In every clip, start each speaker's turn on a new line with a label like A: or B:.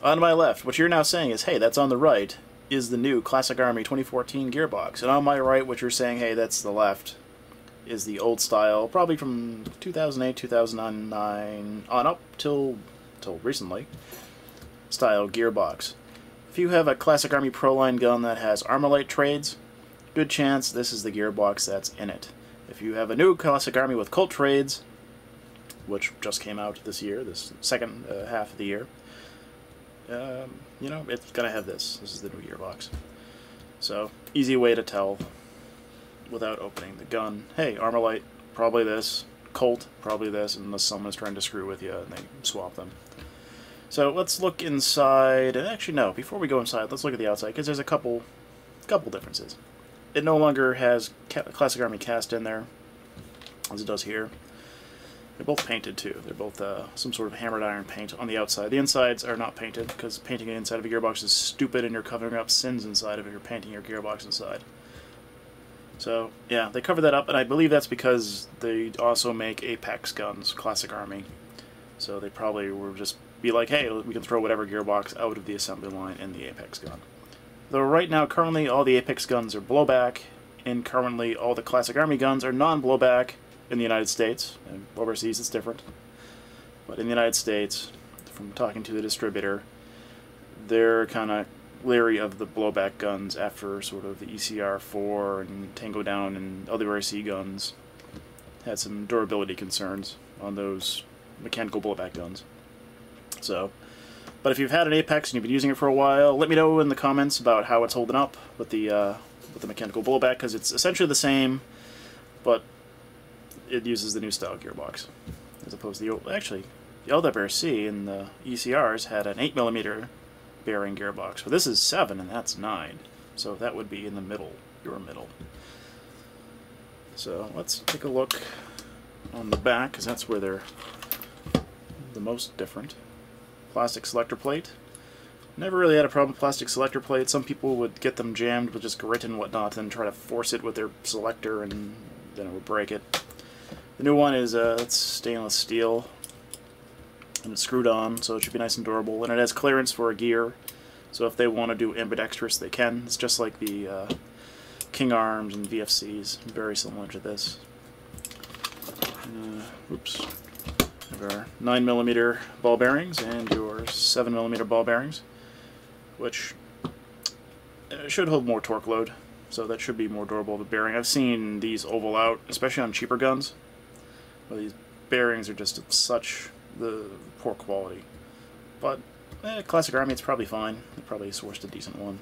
A: On my left, what you're now saying is, hey, that's on the right, is the new Classic Army 2014 gearbox. And on my right, what you're saying, hey, that's the left, is the old style, probably from 2008, 2009, on up till recently, style gearbox. If you have a Classic Army Proline gun that has Armalite trades, good chance this is the gearbox that's in it. If you have a new Classic Army with Colt trades, which just came out this year, this second half of the year, you know, it's gonna have this. This is the new gearbox. So, easy way to tell without opening the gun. Hey, Armalite, probably this. Colt, probably this, unless someone's trying to screw with you and they swap them. So let's look inside. Actually, no. Before we go inside, let's look at the outside, because there's a couple differences. It no longer has Classic Army cast in there, as it does here. They're both painted too. They're both some sort of hammered iron paint on the outside. The insides are not painted, because painting the inside of a gearbox is stupid, and you're covering up sins inside of it. You're painting your gearbox inside. So yeah, they cover that up, and I believe that's because they also make Apex guns, Classic Army. So they probably were just be like, hey, we can throw whatever gearbox out of the assembly line in the Apex gun. Though right now, currently, all the Apex guns are blowback, and currently all the Classic Army guns are non-blowback in the United States. And overseas it's different. But in the United States, from talking to the distributor, they're kind of leery of the blowback guns after sort of the ECR-4 and Tango Down and other RC guns had some durability concerns on those mechanical blowback guns. So, but if you've had an Apex and you've been using it for a while, let me know in the comments about how it's holding up with the mechanical blowback, because it's essentially the same, but it uses the new style gearbox as opposed to the old. Actually, the LWRC and the ECRs had an 8mm bearing gearbox. So this is 7 and that's 9. So that would be in the middle, your middle. So let's take a look on the back, because that's where they're the most different. Plastic selector plate. Never really had a problem with plastic selector plate. Some people would get them jammed with just grit and whatnot and try to force it with their selector, and then it would break it. The new one is it's stainless steel, and it's screwed on, so it should be nice and durable. And it has clearance for a gear, so if they want to do ambidextrous, they can. It's just like the King Arms and VFCs, very similar to this. Oops. We have our 9mm ball bearings and your 7mm ball bearings, which should hold more torque load, so that should be more durable of a bearing. I've seen these oval out, especially on cheaper guns, where these bearings are just of such the poor quality. But Classic Army, it's probably fine. They probably sourced a decent one.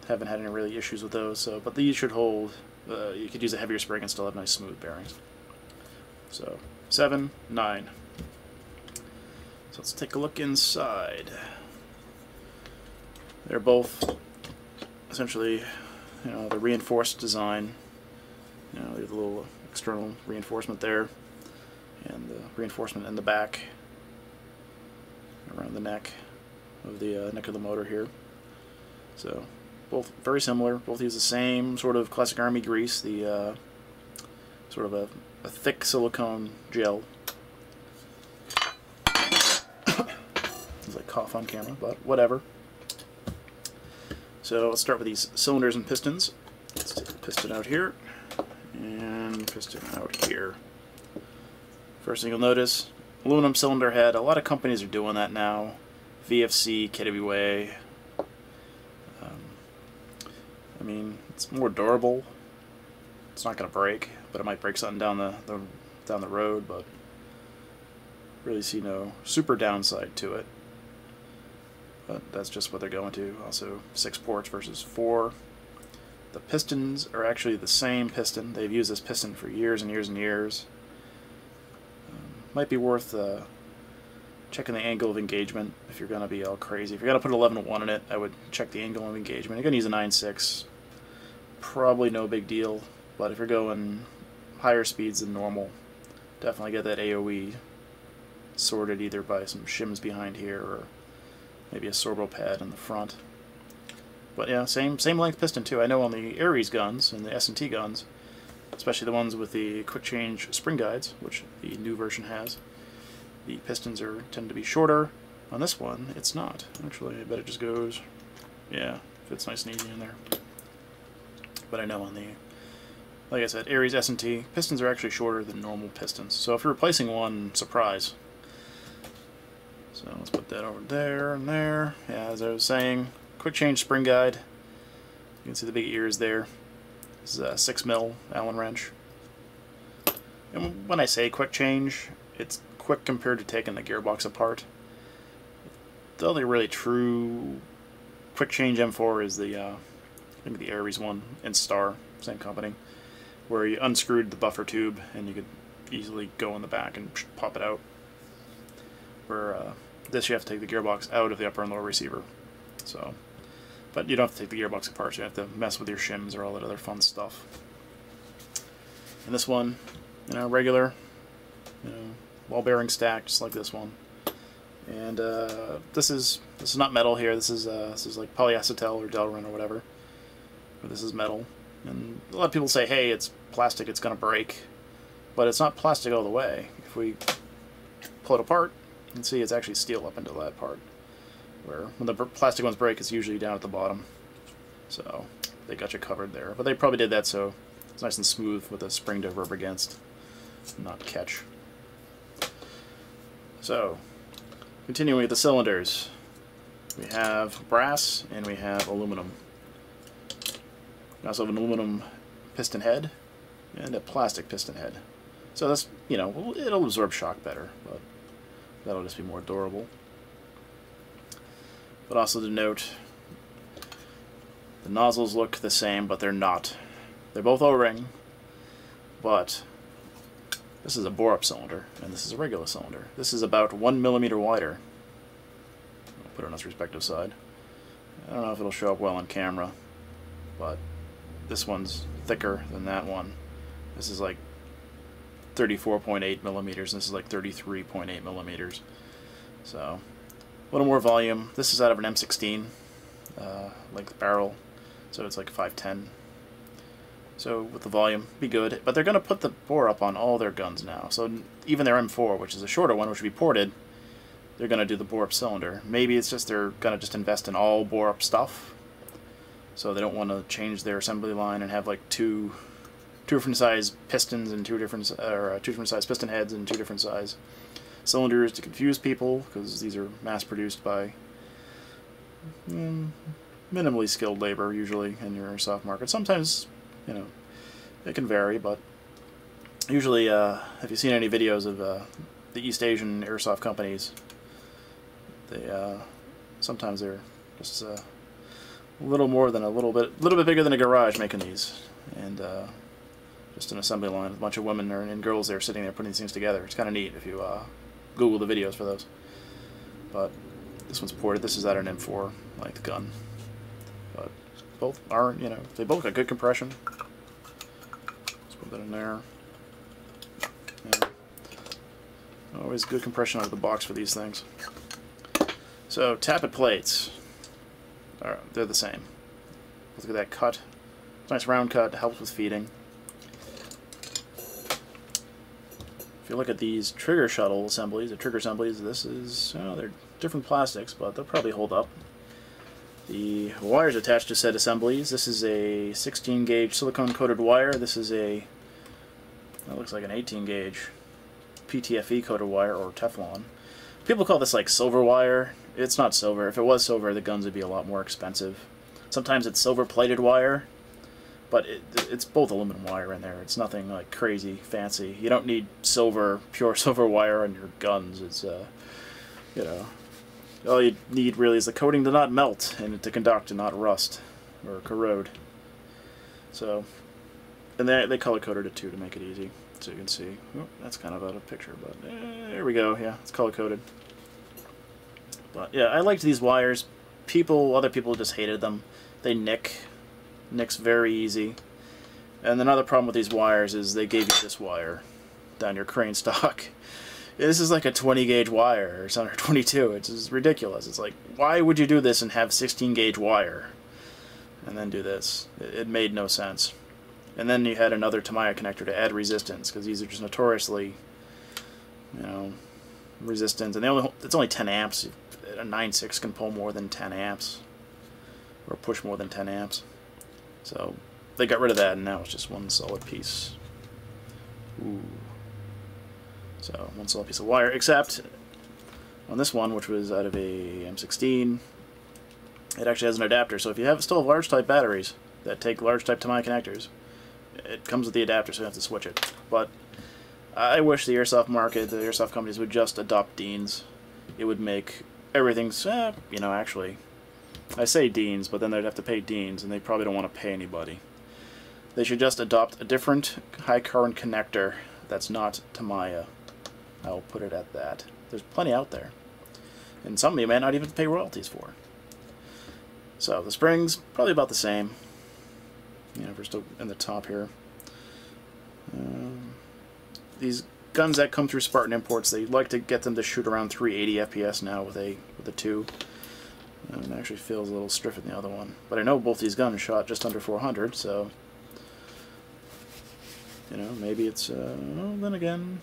A: Haven't had any really issues with those. So, but these should hold. You could use a heavier spring and still have nice smooth bearings. So 7, 9. So let's take a look inside. They're both essentially, you know, the reinforced design. You know, there's a little external reinforcement there, and the reinforcement in the back around the neck of the motor here. So both very similar. Both use the same sort of Classic Army grease, the sort of a thick silicone gel. It's like cough on camera, but whatever. So let's start with these cylinders and pistons. Let's take the piston out here and piston out here. First thing you'll notice, aluminum cylinder head. A lot of companies are doing that now. VFC, KWA. I mean, it's more durable. It's not going to break, but it might break something down the road. But really see no super downside to it. But that's just what they're going to. Also, 6 ports versus 4. The pistons are actually the same piston. They've used this piston for years and years and years. Might be worth checking the angle of engagement if you're going to be all crazy. If you're going to put 11-1 in it, I would check the angle of engagement. You're going to use a 9.6. Probably no big deal, but if you're going higher speeds than normal, definitely get that AOE sorted either by some shims behind here or maybe a sorbo pad in the front. But yeah, same length piston too. I know on the Ares guns and the S&T guns, especially the ones with the quick change spring guides, which the new version has, the pistons tend to be shorter, On this one, it's not. Actually, I bet it just goes, yeah, fits nice and easy in there. But I know on the, like I said, Aries S&T, pistons are actually shorter than normal pistons. So if you're replacing one, surprise. So let's put that over there and there. Yeah, as I was saying, quick change spring guide. You can see the big ears there. This is a 6mm Allen wrench. And when I say quick change, it's quick compared to taking the gearbox apart. The only really true quick change M4 is the, I think the Aries one in Star, same company, where you unscrewed the buffer tube and you could easily go in the back and pop it out. Where this you have to take the gearbox out of the upper and lower receiver. So, but you don't have to take the gearbox apart, so you have to mess with your shims or all that other fun stuff. And this one, you know, regular, you know, ball bearing stack, just like this one. And this is not metal here. This is like polyacetal or Delrin or whatever. But this is metal. And a lot of people say, hey, it's plastic, it's gonna break. But it's not plastic all the way. If we pull it apart, you can see it's actually steel up into that part. Where when the plastic ones break, it's usually down at the bottom. So they got you covered there. But they probably did that so it's nice and smooth with a spring to rub against, not catch. So, continuing with the cylinders, we have brass and we have aluminum. We also have an aluminum piston head and a plastic piston head. So that's, you know, it'll absorb shock better, but that'll just be more durable. But also to note, the nozzles look the same, but they're not. They're both O-ring, but this is a bore-up cylinder, and this is a regular cylinder. This is about 1 millimeter wider. I'll put it on its respective side. I don't know if it'll show up well on camera, but this one's thicker than that one. This is like 34.8 millimeters, and this is like 33.8 millimeters. So, a little more volume. This is out of an M16 length barrel, so it's like 510. So with the volume, be good. But they're going to put the bore up on all their guns now. So even their M4, which is a shorter one, which would be ported, they're going to do the bore up cylinder. Maybe it's just they're going to just invest in all bore up stuff. So they don't want to change their assembly line and have like two different size pistons and two different size piston heads and two different size cylinders to confuse people, because these are mass produced by minimally skilled labor usually in your airsoft market. Sometimes, you know, it can vary, but usually, have you seen any videos of the East Asian airsoft companies? They sometimes they're just a little bit bigger than a garage making these, and just an assembly line with a bunch of women and girls there sitting there putting these things together. It's kind of neat if you Google the videos for those. But this one's ported. This is out of an M4 length gun. But both are, you know, they both got good compression. Let's put that in there. Yeah. Always good compression out of the box for these things. So tappet plates, they're the same. Look at that cut. Nice round cut, helps with feeding. If you look at these trigger shuttle assemblies, this is, they're different plastics, but they'll probably hold up. The wires attached to said assemblies, this is a 16 gauge silicone coated wire. This is that looks like an 18 gauge PTFE coated wire, or Teflon. People call this like silver wire. It's not silver. If it was silver, the guns would be a lot more expensive. Sometimes it's silver plated wire, but it's both aluminum wire in there. It's nothing like crazy fancy. You don't need pure silver wire on your guns. It's you know, all you need really is the coating to not melt and to conduct and not rust or corrode. So, and they color coded it too to make it easy, so you can see. Oh, that's kind of out of picture, but there we go. Yeah, it's color coded. But yeah, I liked these wires. Other people just hated them. They nicks very easy. And another problem with these wires is they gave you this wire down your crane stock. This is like a 20 gauge wire or something, or 22. It's just ridiculous. It's like, why would you do this and have 16 gauge wire and then do this? It made no sense. And then you had another Tamiya connector to add resistance, because these are just notoriously, you know, resistant. And it's only 10 amps. a 9.6 can pull more than 10 amps, or push more than 10 amps. So they got rid of that, and now it's just one solid piece. Ooh. So one solid piece of wire, except on this one, which was out of a M16, it actually has an adapter. So if you still have large type batteries that take large type Tamiya connectors, it comes with the adapter, so you have to switch it. But I wish the airsoft market, the airsoft companies, would just adopt Deans. It would make everything, you know, actually, I say Deans, but then they'd have to pay Deans, and they probably don't want to pay anybody. They should just adopt a different high current connector that's not Tamiya. I'll put it at that. There's plenty out there, and some of you may not even pay royalties for. So the springs, probably about the same. You know, we're still in the top here. These guns that come through Spartan Imports, they like to get them to shoot around 380 FPS now with a 2. And it actually feels a little stiffer than the other one. But I know both these guns shot just under 400, so you know, maybe it's well, then again,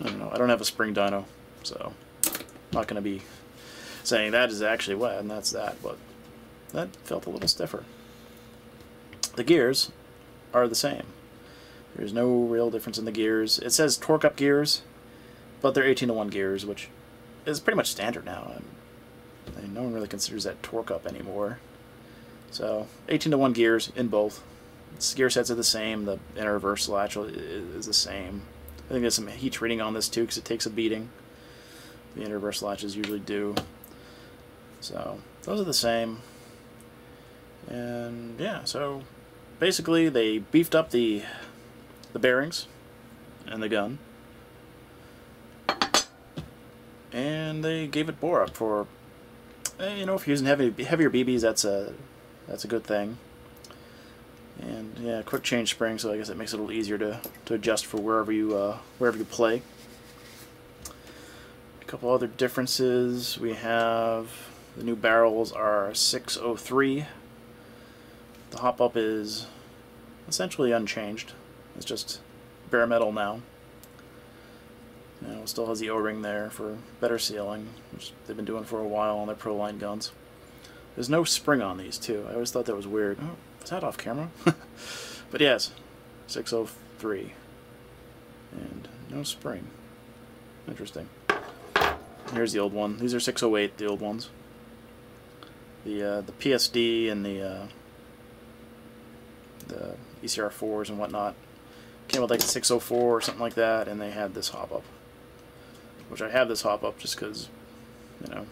A: I don't know. I don't have a spring dyno, so I'm not going to be saying that is actually what, and that's that, but that felt a little stiffer. The gears are the same. There's no real difference in the gears. It says torque up gears, but they're 18-to-1 gears, which is pretty much standard now. And no one really considers that torque up anymore. So 18-to-1 gears in both. The gear sets are the same. The inner reverse latch is the same. I think there's some heat treating on this too, because it takes a beating. The inner reverse latches usually do. So those are the same. And yeah, so basically they beefed up the bearings and the gun, and they gave it bore up for, you know, if you're using heavier BBs, that's a good thing. And yeah, quick change spring, so I guess it makes it a little easier to adjust for wherever you play. A couple other differences: we have the new barrels are 603. The hop up is essentially unchanged. It's just bare metal now. You know, it still has the O-ring there for better sealing, which they've been doing for a while on their Pro Line guns. There's no spring on these too. I always thought that was weird. Oh, was that off camera? But yes, 603, and no spring. Interesting. Here's the old one. These are 608, the old ones. The PSD and the ECR4s and whatnot came with like a 604 or something like that, and they had this hop-up. Which I have this hop-up just because, you know,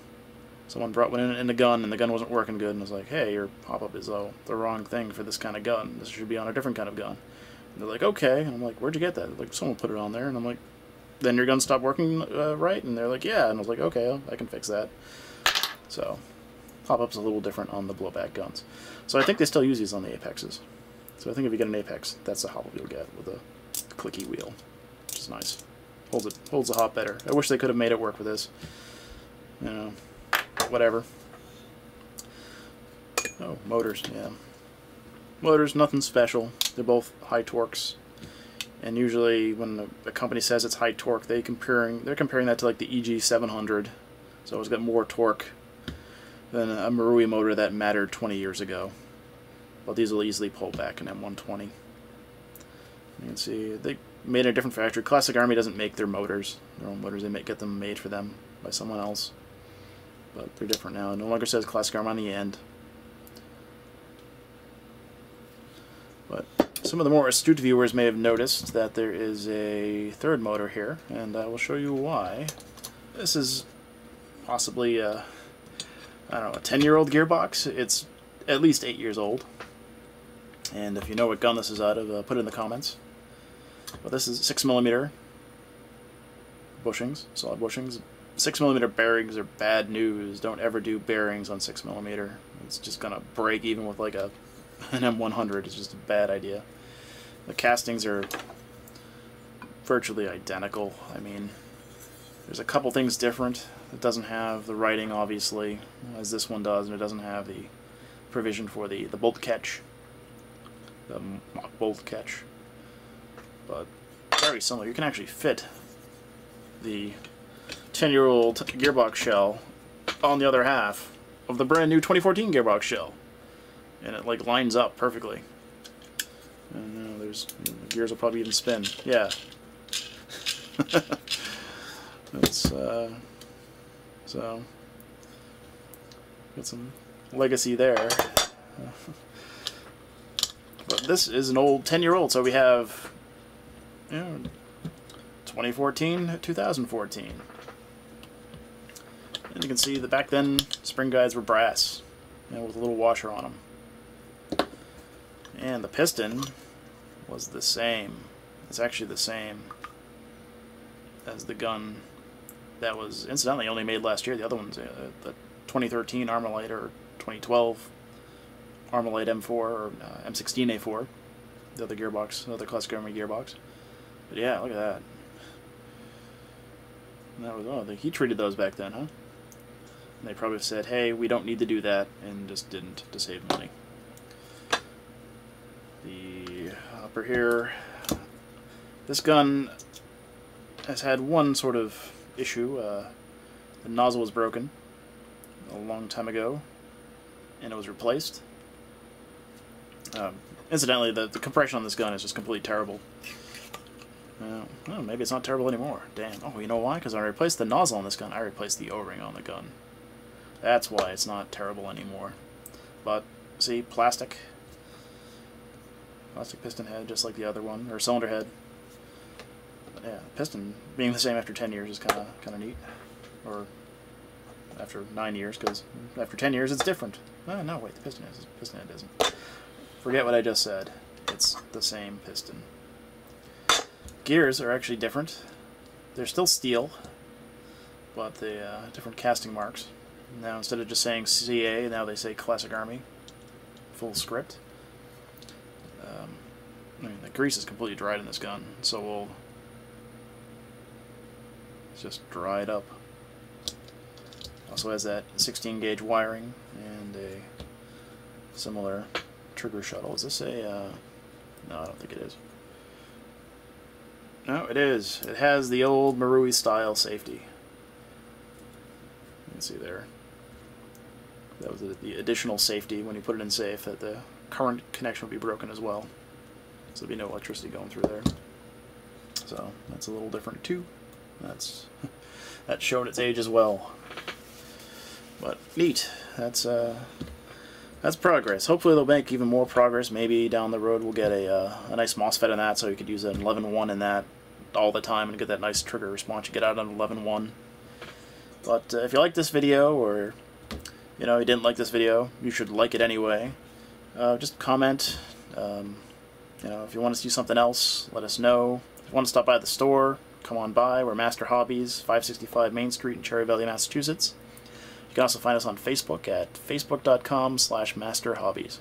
A: someone brought one in the gun, and the gun wasn't working good, and was like, hey, your hop-up is the wrong thing for this kind of gun. This should be on a different kind of gun. And they're like, okay. And I'm like, where'd you get that? They're like, someone put it on there. And I'm like, then your gun stopped working right? And they're like, yeah. And I was like, okay, I can fix that. So hop-up's a little different on the blowback guns. So I think they still use these on the Apexes. So I think if you get an Apex, that's the hop-up you'll get with a clicky wheel, which is nice. Holds the hop better. I wish they could have made it work with this. You know, whatever. Oh, motors, yeah. Motors, nothing special. They're both high torques. And usually when a company says it's high torque, they're comparing that to like the EG 700. So it's got more torque than a Marui motor that mattered 20 years ago. But these will easily pull back an M120. You can see they made a different factory. Classic Army doesn't make their motors, their own motors. They get them made for them by someone else. But they're different now. It no longer says Classic Army on the end. But some of the more astute viewers may have noticed that there is a third motor here, and I will show you why. This is possibly I don't know, a 10-year-old gearbox. It's at least 8 years old. And if you know what gun this is out of, put it in the comments. But this is 6mm bushings, solid bushings. 6mm bearings are bad news. Don't ever do bearings on 6mm. It's just gonna break even with like an M100. It's just a bad idea. The castings are virtually identical. I mean, there's a couple things different. It doesn't have the writing, obviously, as this one does, and it doesn't have the provision for the bolt catch, the mock bolt catch. But very similar. You can actually fit the 10-year-old gearbox shell on the other half of the brand new 2014 gearbox shell, and it like lines up perfectly. And there's the gears will probably even spin. Yeah. That's so got some legacy there. But this is an old 10-year-old, so we have 2014, 2014. And you can see that back then spring guides were brass, with a little washer on them. And the piston was the same. It's actually the same as the gun that was incidentally only made last year. The other one's the 2013 Armalite or 2012 Armalite M4 or M16A4, the other gearbox, the other Classic Army gearbox. But yeah, look at that. And that was, he treated those back then, huh? And they probably said, hey, we don't need to do that, and just didn't to save money. The upper here, this gun has had one sort of issue. The nozzle was broken a long time ago, and it was replaced. Incidentally, the compression on this gun is just completely terrible. Well, maybe it's not terrible anymore. Damn. Oh, you know why? Because when I replaced the nozzle on this gun, I replaced the O-ring on the gun. That's why it's not terrible anymore. But, see, plastic piston head, just like the other one, or cylinder head. But yeah, piston being the same after 10 years is kind of neat. Or after 9 years, because after 10 years it's different. No, wait, the piston head isn't. Forget what I just said. It's the same piston. Gears are actually different. They're still steel, but they different casting marks. Now instead of just saying CA, now they say Classic Army. Full script. I mean, the grease is completely dried in this gun, so we'll just dry it up. Also has that 16 gauge wiring and a similar trigger shuttle. Is this a no, I don't think it is. No, it is. It has the old Marui style safety. You can see there. That was the additional safety when you put it in safe, that the current connection would be broken as well. So there'd be no electricity going through there. So that's a little different too. That showed its age as well. But neat. That's progress. Hopefully they'll make even more progress. Maybe down the road we'll get a nice MOSFET in that, so you could use an 11.1 in that all the time and get that nice trigger response you get out on 11.1. But if you like this video, or you didn't like this video, you should like it anyway. Just comment. If you want to see something else, let us know. If you want to stop by the store, come on by. We're Master Hobbies, 565 Main Street in Cherry Valley, Massachusetts. You can also find us on Facebook at facebook.com/masterhobbies.